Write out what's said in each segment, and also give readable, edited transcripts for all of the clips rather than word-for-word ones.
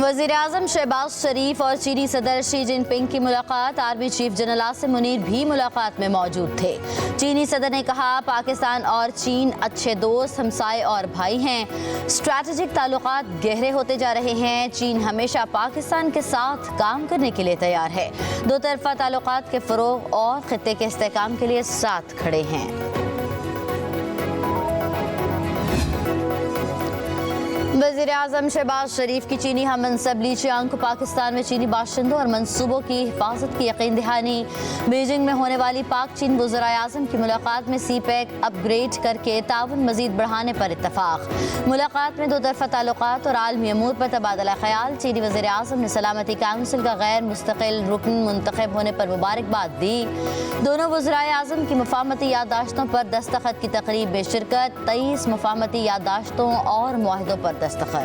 वज़ीर-ए-आज़म शहबाज शरीफ और चीनी सदर शी जिनपिंग की मुलाकात। Army chief general Asim Munir भी मुलाकात में मौजूद थे। चीनी सदर ने कहा, पाकिस्तान और चीन अच्छे दोस्त, हमसाए और भाई हैं। स्ट्रैटेजिक ताल्लुकात गहरे होते जा रहे हैं। चीन हमेशा पाकिस्तान के साथ काम करने के लिए तैयार है। दो तरफा ताल्लुकात के फ़रोग़ और खित्ते के इस्तेहकाम के लिए साथ खड़े हैं। वज़ीर-ए-आज़म शहबाज शरीफ की चीनी हममंसब ली चियांग को पाकिस्तान में चीनी बाशिंदों और मनसूबों की हिफाजत की यकीन दहानी। बीजिंग में होने वाली पाक चीन वज़ीर-ए-आज़म की मुलाकात में CPEC अपग्रेड करके ताउन मज़ीद बढ़ाने पर इत्तफाक। मुलाकात में दो तरफा ताल्लुकात और आलमी अमूर पर तबादला ख्याल। चीनी वज़ीर-ए-आज़म ने सलामती काउंसिल का गैर मुस्तकिल रुकन मुंतखब होने पर मुबारकबाद दी। दोनों वज़ीर-ए-आज़म की मुफाहमती याददाश्तों पर दस्तखत की तकरीब में शिरकत। 23 मुफाहमती याददाश्तों और मुआहिदों पर दस्तखत।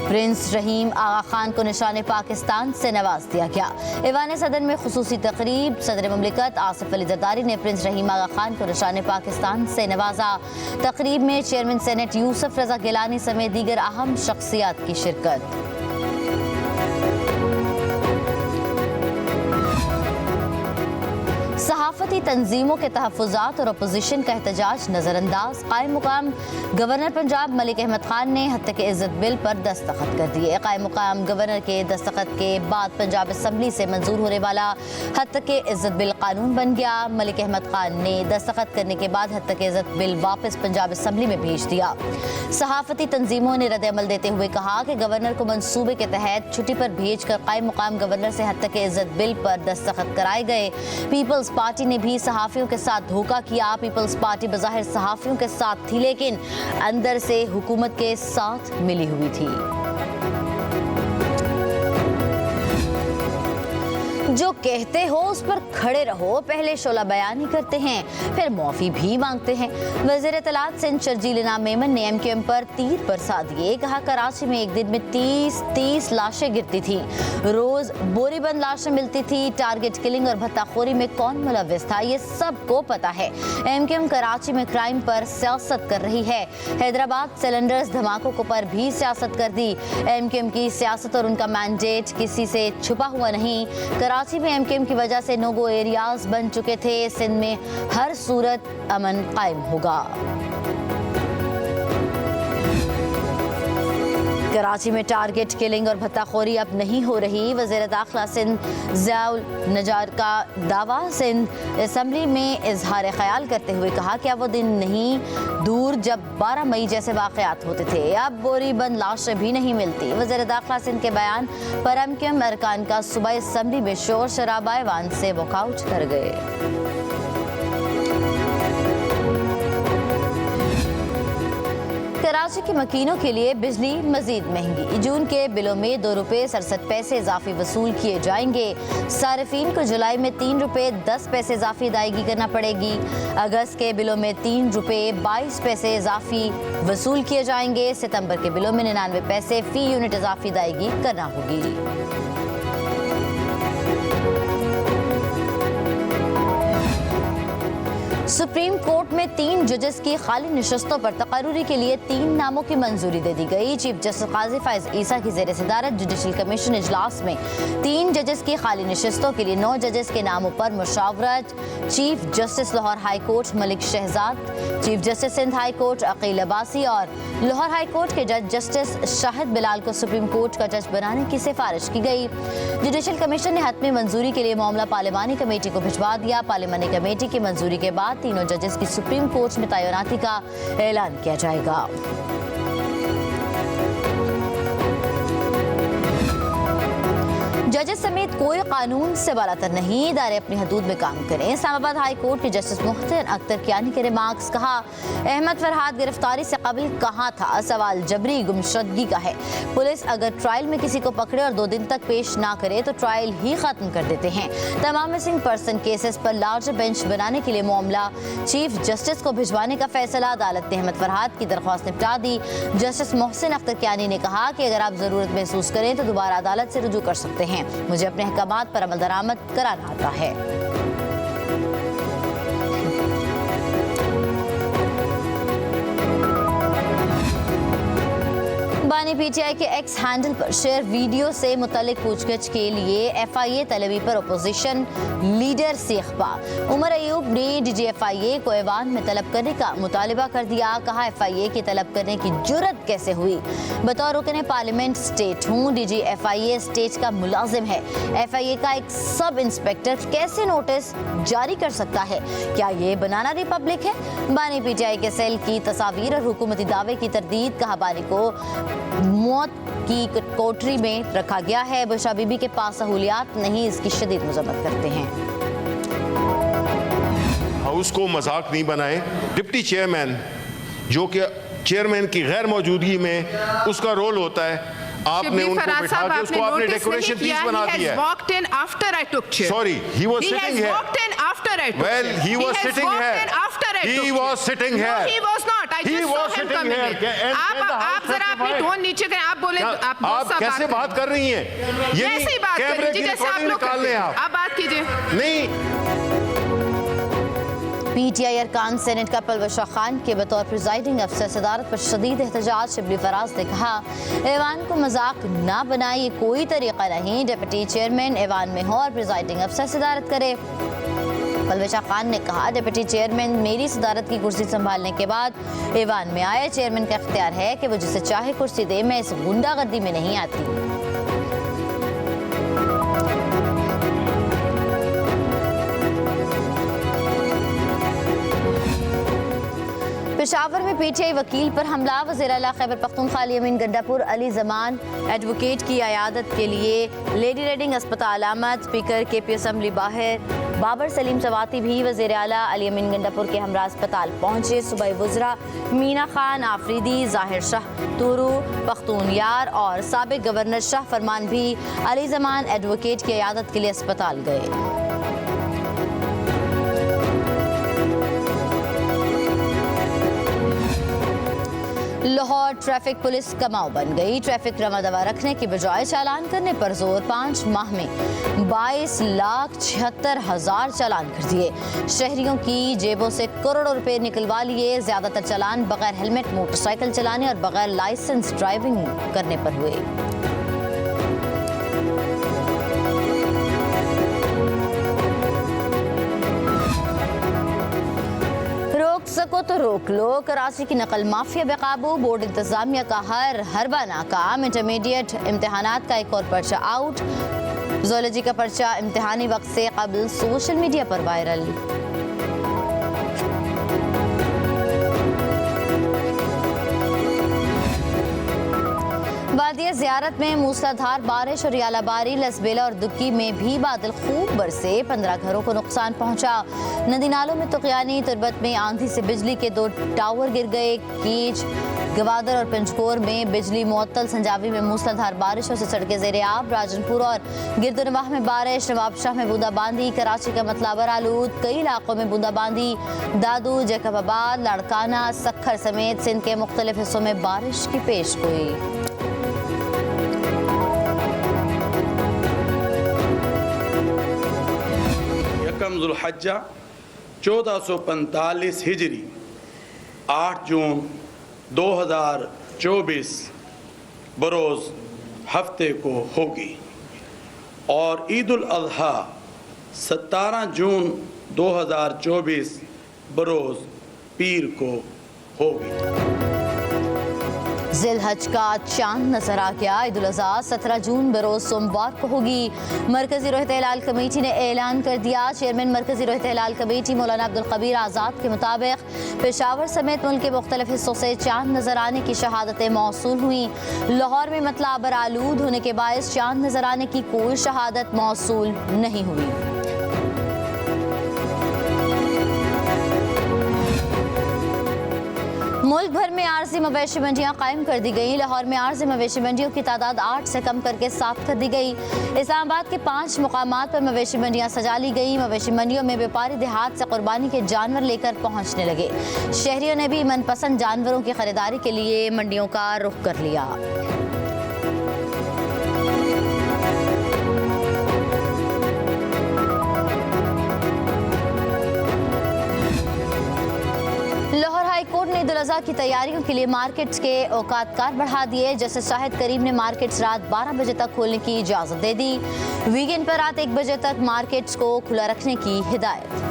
प्रिंस रहीम आगा खान को निशाने पाकिस्तान से नवाज दिया गया। ऐवान सदन में खुसूसी तकरीब। सदर मुमलिकत आसिफ अली जरदारी ने प्रिंस रहीम आगा खान को निशाने पाकिस्तान से नवाजा। तकरीब में चेयरमैन सेनेट यूसुफ रजा गिलानी समेत दीगर अहम शख्सियात की शिरकत। सहाफती तंजीमों के तहफ़्फ़ुज़ात और अपोजिशन का एहतजाज नज़रअंदाज। कायम मुकाम गवर्नर पंजाब मलिक अहमद खान ने हत्या के इज़्ज़त बिल पर दस्तखत कर दिए। कायम मुकाम गवर्नर के दस्तखत के बाद पंजाब असम्बली से मंजूर होने वाला हत्या के इज़्ज़त बिल कानून बन गया। मलिक अहमद खान ने दस्तखत करने के बाद हत्या के इज़्ज़त बिल वापस पंजाब असम्बली में भेज दिया। सहाफती तंजीमों ने रद्द-ए-अमल देते हुए कहा कि गवर्नर को मंसूबे के तहत छुट्टी पर भेज कर कायम मुकाम गवर्नर से हत्या के इज़्ज़त बिल पर दस्तखत कराए गए। पीपल्स पार्टी ने भी सहाफियों के साथ धोखा किया। पीपल्स पार्टी बज़ाहिर सहाफियों के साथ थी, लेकिन अंदर से हुकूमत के साथ मिली हुई थी। जो कहते हो उस पर खड़े रहो। पहले शोला बयानी करते हैं, फिर माफी भी मांगते हैं। वज़ीर इत्तलात सिंध शर्जील इनाम मेमन ने MQM पर तीर बरसा दिए। कहा, कराची में एक दिन में 30 लाशें गिरती थी। रोज बोरीबंद लाशें मिलती थी। टारगेट किलिंग और भत्ताखोरी में कौन मुलव्विस था, ये सबको पता है। MQM कराची में क्राइम पर सियासत कर रही है। हैदराबाद सिलेंडर्स धमाकों को पर भी सियासत कर दी। MQM की सियासत और उनका मैंडेट किसी से छुपा हुआ नहीं। कराची में MQM की वजह से नो गो एरियाज बन चुके थे। सिंध में हर सूरत अमन कायम होगा। कराची में टारगेट किलिंग और भत्ताखोरी अब नहीं हो रही। वज़ीर दाखिला सिंध ज़ियाउल नजार का दावा। सिंध असम्बली में इजहार ख्याल करते हुए कहा कि अब वो दिन नहीं दूर जब 12 मई जैसे वाक़यात होते थे। अब बोरीबंद लाशें भी नहीं मिलती। वज़ीर दाखिला सिंध के बयान पर MQM अरकान का सुबह असम्बली में शोर शराबा ऐवान से वॉकआउट कर गए। कराची के मकीनों के लिए बिजली मजीद महंगी। जून के बिलों में 2 रुपये 67 पैसे इजाफी वसूल किए जाएंगे। सार्फिन को जुलाई में 3 रुपये 10 पैसे इजाफी अदायगी करना पड़ेगी। अगस्त के बिलों में 3 रुपये 22 पैसे इजाफी वसूल किए जाएंगे। सितंबर के बिलों में 99 पैसे फी यूनिट इजाफी अदायगी करना होगी। सुप्रीम कोर्ट में 3 जजेस की खाली नशस्तों पर तकर्रुरी के लिए 3 नामों की मंजूरी दे दी गई। चीफ जस्टिस काजी फाइज ईसा की ज़ेर सदारत जुडिशल कमीशन इजलास में 3 जजेस की खाली नशस्तों के लिए 9 जजेस के नामों पर मुशावरत। Chief Justice Lahore High Court Malik Shahzad, Chief Justice Sindh High Court Akeel Abbasi और लाहौर हाई कोर्ट के जज जस्टिस शाहिद बिलाल को सुप्रीम कोर्ट का जज बनाने की सिफारिश की गई। जुडिशल कमीशन ने हतमी मंजूरी के लिए मामला पार्लिमानी कमेटी को भिजवा दिया। पार्लिमानी कमेटी की मंजूरी के बाद तीनों जजेस की सुप्रीम कोर्ट में तैनाती का ऐलान किया जाएगा। जजेस समेत कोई कानून से बालातर नहीं, इदारे अपनी हदूद में काम करें। इस्लामाबाद हाई कोर्ट के जस्टिस मुख्तार अख्तर कियानी के रिमार्क्स। कहा, अहमद फरहाद गिरफ्तारी से कबल कहाँ था, सवाल जबरी गुमशुदगी का है। पुलिस अगर ट्रायल में किसी को पकड़े और 2 दिन तक पेश ना करे तो ट्रायल ही खत्म कर देते हैं। तमाम मिसिंग पर्सन केसेस पर लार्जर बेंच बनाने के लिए मामला चीफ जस्टिस को भिजवाने का फैसला। अदालत ने अहमद फरहाद की दरख्वास्त निपटा दी। जस्टिस मोहसिन अख्तर कियानी ने कहा कि अगर आप जरूरत महसूस करें तो दोबारा अदालत से रुजू कर सकते हैं। मुझे अपने अहकामात पर अमल दरामद कराना आता है। बानी पीटीआई के एक्स हैंडल पर शेयर वीडियो से मुतल्लिक पूछगछ के लिए एफआईए तलबी पर अपोजिशन लीडर से इख्फा। उमर अयूब ने डीजीएफआईए को ऐवान में तलब करने का मुतालिबा कर दिया। कहा एफआईए की तलब करने की जुर्रत कैसे हुई। बतौर रुकने पार्लियामेंट स्टेट हूँ, डीजीएफआईए स्टेट का मुलाजिम है। एफआईए का एक सब इंस्पेक्टर कैसे नोटिस जारी कर सकता है? क्या ये बनाना रिपब्लिक है? बानी पीटीआई के सेल की तस्वीर और हुकूमती दावे की तरदीद। कहा बानी को मौत की कोठरी में रखा गया है। बुशरा बीबी के पास सहूलियात नहीं, इसकी शदीद मजम्मत करते हैं। हाउस को मजाक नहीं बनाए। डिप्टी चेयरमैन जो कि चेयरमैन की गैर मौजूदगी में उसका रोल होता है, आपने उनको बिठा के उसको आपने डेकोरेशन पीस बना दिया है। Walked in after I took chair. Sorry, he was sitting here. Walked in after I took Well, chair. he was sitting here. After I took He chair. was sitting here. No, he was not. I He just was saw him sitting coming here. in. आप जरा अपनी tone नीचे करें। आप बोले आप कैसे बात कर रही हैं? ये कैसे ही बात कैमरे की रिकॉर्डिंग निकाल लें आप बात कीजिए। नहीं। पीटीआई अरकान सेनेट का पलवशा खान के बतौर प्रिजाइडिंग अफसर सदारत पर शदीद एहतजाज। शिबली फराज ने कहा ऐवान को मजाक ना बनाए, ये कोई तरीका नहीं। डिप्टी चेयरमैन ऐवान में हो और प्रिजाइडिंग अफसर सदारत करे। पलवशा खान ने कहा डिप्टी चेयरमैन मेरी सदारत की कुर्सी संभालने के बाद ऐवान में आए। चेयरमैन का इख्तियार है कि वो जिसे चाहे कुर्सी दे, मैं इस गुंडागर्दी में नहीं आती। पेशावर में पीटीआई वकील पर हमला। वज़ीर आला खैबर पख्तूनख्वा अमीन गंडापुर अली जमान एडवोकेट की अयादत के लिए लेडी रेडिंग अस्पताल आमद। स्पीकर केपी असम्बली बाहर बाबर सलीम सवाती भी वज़ीर आला अली अमीन गंडापुर के हमरा अस्पताल पहुंचे। सूबाई वज़रा मीना खान आफरीदी, ज़ाहिर शाह तूरू पख्तून यार और साबिक गवर्नर शाह फरमान भी अली जमान एडवोकेट की अयादत के लिए अस्पताल गए। लाहौर ट्रैफिक पुलिस कमाऊ बन गई। ट्रैफिक रमा दवा रखने की बजाय चालान करने पर जोर। 5 माह में 22,76,000 चालान कर दिए। शहरियों की जेबों से करोड़ों रुपए निकलवा लिए। ज्यादातर चालान बगैर हेलमेट मोटरसाइकिल चलाने और बगैर लाइसेंस ड्राइविंग करने पर हुए। सको तो रोक लो। कराची की नकल माफिया बेकाबू। बोर्ड इंतजामिया का हरबा नाकाम। इंटरमीडिएट इम्तिहानात का एक और पर्चा आउट। ज़ूलॉजी का पर्चा इम्तिहानी वक्त से कबल सोशल मीडिया पर वायरल। वादिया ज़ियारत में मूसलाधार बारिश और यालाबारी। लसबेला और दुक्की में भी बादल खूब बरसे। 15 घरों को नुकसान पहुंचा। नदी नालों में तुक़यानी। तुरबत में आंधी से बिजली के 2 टावर गिर गए। कीच गवादर और पंचकोर में बिजली मुअत्तल। संजावी में मूसलाधार बारिशों से सड़कें ज़ेरे आब। राजनपुर और गिरदुनवाह में बारिश। नवाबशाह में बूंदाबांदी। कराची का मतलाबर आलूद। कई इलाकों में बूंदाबांदी। दादू, जैकबाबाद, लाड़काना, सक्खर समेत सिंध के मुख्तलिफ हिस्सों में बारिश की पेशगोई। ज़ुल्हज्जा 1445 हिजरी 8 जून 2024 बरोज़ हफ्ते को होगी और ईद उल अज़हा 17 जून 2024 बरोज़ पीर को होगी। ज़िलहज का चांद नजर आ गया। ईद उल अज़हा 17 जून बरोज सोमवार को होगी। मरकजी रोहत हिलाल कमेटी ने ऐलान कर दिया। चेयरमैन मरकजी रोहत हिलाल कमेटी मौलाना अब्दुल कबीर आज़ाद के मुताबिक पेशावर समेत मुल्क के मुख्तलिफ हिस्सों से चांद नजर आने की शहादतें मौसूल हुई। लाहौर में मतलाबर आलूद होने के बायस चांद नजर आने की कोई शहादत मौसूल नहीं हुई। मुल्क भर में आर्जी मवेशी मंडियां कायम कर दी गई। लाहौर में आर्जी मवेशी मंडियों की तादाद 8 से कम करके 7 कर दी गई। इस्लामाबाद के 5 मुकामात पर मवेशी मंडियां सजा ली गई। मवेशी मंडियों में व्यापारी देहात से कुर्बानी के जानवर लेकर पहुंचने लगे। शहरियों ने भी मनपसंद जानवरों की खरीदारी के लिए मंडियों का रुख कर लिया। लाहौर हाई कोर्ट ने ईद उल अज़हा ईदगाह की तैयारियों के लिए मार्केट्स के औकात कार बढ़ा दिए। जस्टिस शाहिद करीम ने मार्केट्स रात 12 बजे तक खोलने की इजाज़त दे दी। वीकेंड पर रात 1 बजे तक मार्केट्स को खुला रखने की हिदायत।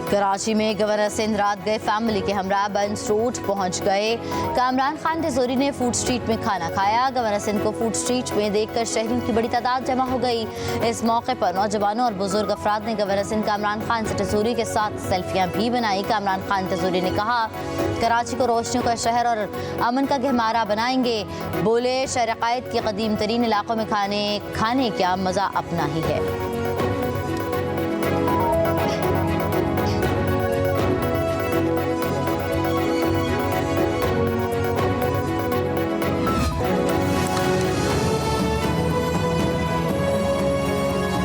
कराची में गवर्नर सिंध रात गए फैमिली के हमरा बंस रोड पहुंच गए। कामरान खान तिजोरी ने फूड स्ट्रीट में खाना खाया। गवर्नर सिंध को फूड स्ट्रीट में देखकर शहरियों की बड़ी तादाद जमा हो गई। इस मौके पर नौजवानों और बुजुर्ग अफराद ने गवर्नर सिंध कामरान खान से तिजोरी के साथ सेल्फियां भी बनाई। कामरान खान तिजोरी ने कहा, कराची को रोशनियों का शहर और अमन का गहमारा बनाएंगे। बोले, शहर कायद के कदीम तरीन इलाकों में खाने क्या मज़ा अपना ही है।